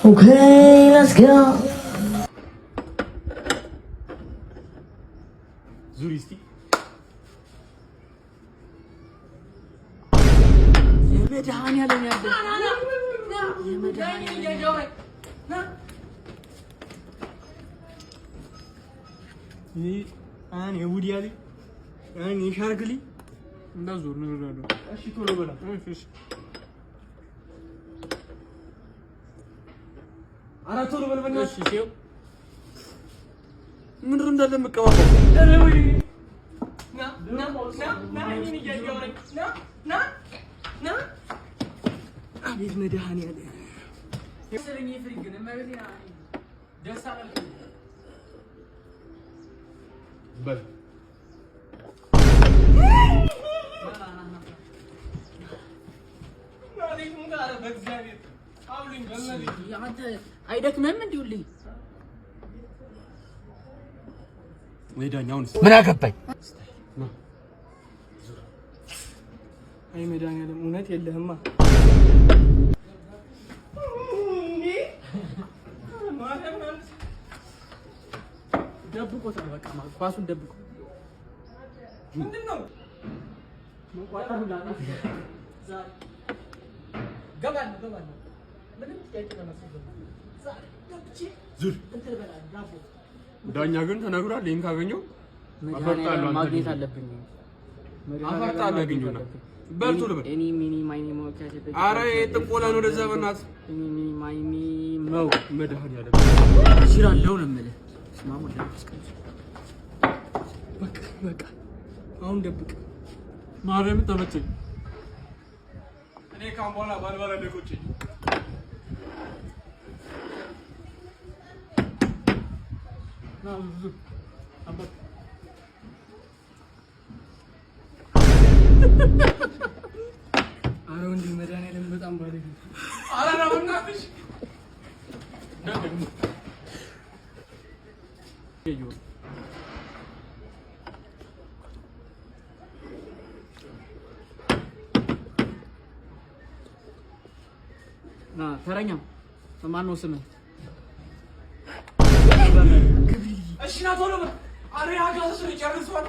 Okay, let's go. Zuristi. የመድኃኒያ ለኛ አን የውዲያሊ አን የሻርግሊ እንዳዞር ነው ያለው። እሺ ቶሎ በላ። እሺ አራ ቶሎ በል በል። እሺ ሲው ምን እንዳለ መቀባበል ና አቤት መድኃኒዓለም የሰለኝ ፍሪግ ግን ማለት ያ ደስ አላልኩ በል ማለት ምን ጋር በእግዚአብሔር አብሉኝ በእናትህ ያንተ አይደክመም እንዲውልኝ ወይዳኛውንስ ምን አገባኝ? አይ መድኃኒዓለም እውነት የለህማ ደብቆታል። በቃ ኳሱን ደብቆ ምንድነው መቋጠሩ ላለ ገባል ምንም ጥያቄ ለማስገባ ዛሬ ደብቼ ዙር እንትን በላ ዳቦ ዳኛ ግን ተነግሯል። ይሄን ካገኘው አፈርጣለሁ ማግኘት አለብኝ። አፈርጣለሁ ያገኘውና በልቶ ልበል እኔ ሚኒ ማይኒ ሞካቴ አረ ጥንቆላ ነው። ወደዛ በእናትህ እኔ ሚኒ ማይኒ ነው መድኃኒዓለም ይችላልው ነው የምልህ። ስማሙ ለምስከኝ በቃ አሁን ደብቅ። ማርያም ተመቸኝ። እኔ ካም በኋላ ባልባላ ለቆጭ ናዙ አባት አረ ወንድ መድኃኒዓለም በጣም ባለኝ። አረ ነው እናትሽ ና ተረኛ ማን ነው ስምህ? እሺ ና ቶሎ በል። አረ ያጋዘሱ ይጨርሷል።